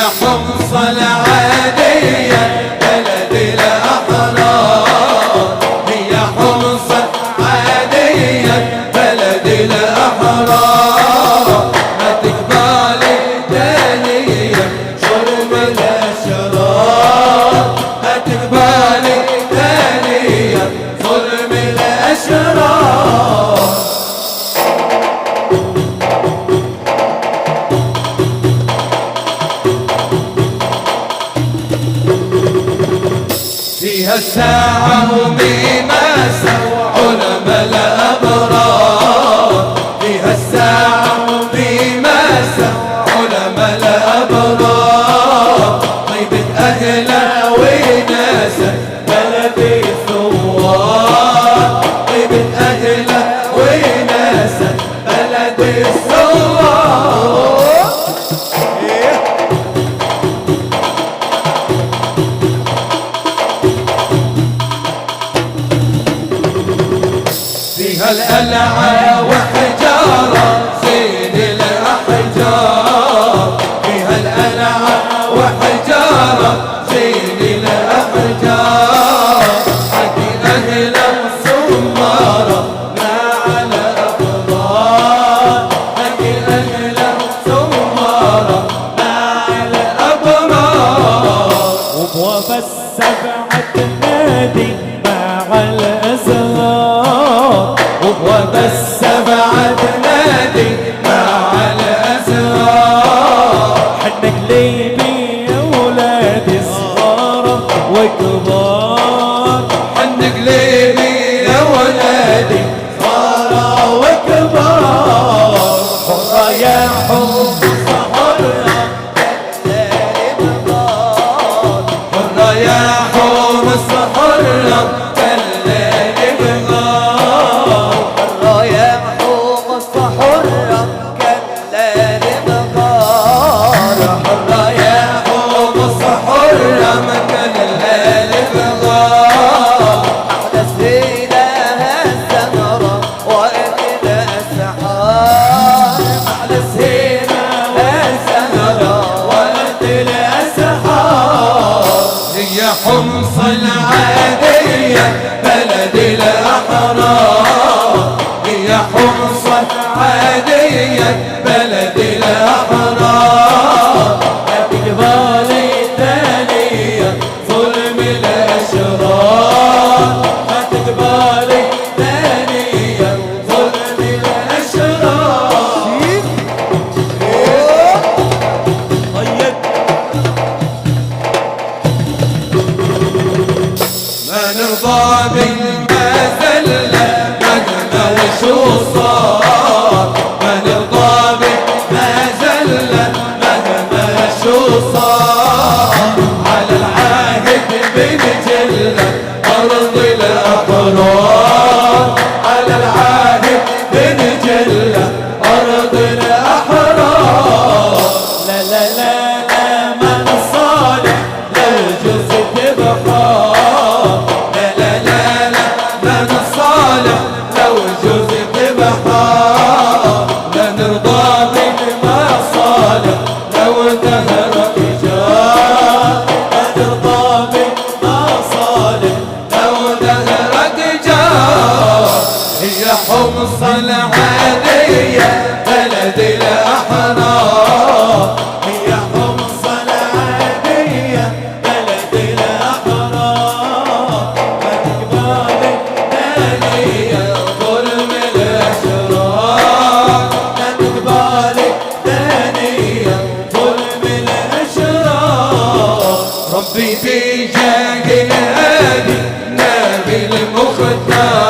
حمص العادية بلد الأحرار، هي حمص العادية بلد الأحرار، ما تقبالي ثانية شرب الأشرار، ما تقبالي ثانية ظلم الأشرار. فيها الساعة وميماسة علماء الأبرار، فيها الساعة وميماسة علماء الأبرار، طيبة أهلها وناسة بلد الثوار، طيبة أهلها وناسة بلد الثوار. فيها القلعة وحجارة زين الأحجار، فيها القلعة وحجارة زين الأحجار، حكي أهل الصمارة ما على أبرار، حكي أهل الصمارة ما على أبرار. وبواب السبعة تنادي مع الأزهار، وبالسبعة تنادي مع الأزهار، حن قليبي يا ولادي صغار وكبار، حن قليبي يا ولادي صغار وكبار. حرة يا حمص حرة كالليل بغار، حرة يا حمص حرة كالليل بغار، حرة يا حمص حرة كالليل بغار، حرة يا حمص حرة كالليل بغار. أحدث فينا الزمرة وقت الأسحار، أحدث هنا الزمرة وقت الأسحار، هي حمص العادية بلد الأحرار، هي حمص العادية بلد الأحرار، ما تقبالي ثانية ظلم الأشرار، ما تقبالي ثانية ظلم الأشرار. طيب ما نرضى بالما زل مهما وشو صار، ما نرضى بالما زل مهما شو صار، على العهد بنجلة أرض الأحرار، على العهد بنجلة أرض الأحرار. لا لا لا لا ما نصالح للجوز ببحار، لا لا لا لا ما نصالح لو جوز ببحار، لا نرضى بما صالح لو دهر رجال، لا نرضى بما صالح لو دهر رجال. هي حمص العادية بلد الأحرار، هي حمص العادية بلد الأحرار، ما تقبالي ثانية ظلم الأشرار، ما تقبالي ثانية ظلم الأشرار. ربي بجاه الهادي نبي المختار،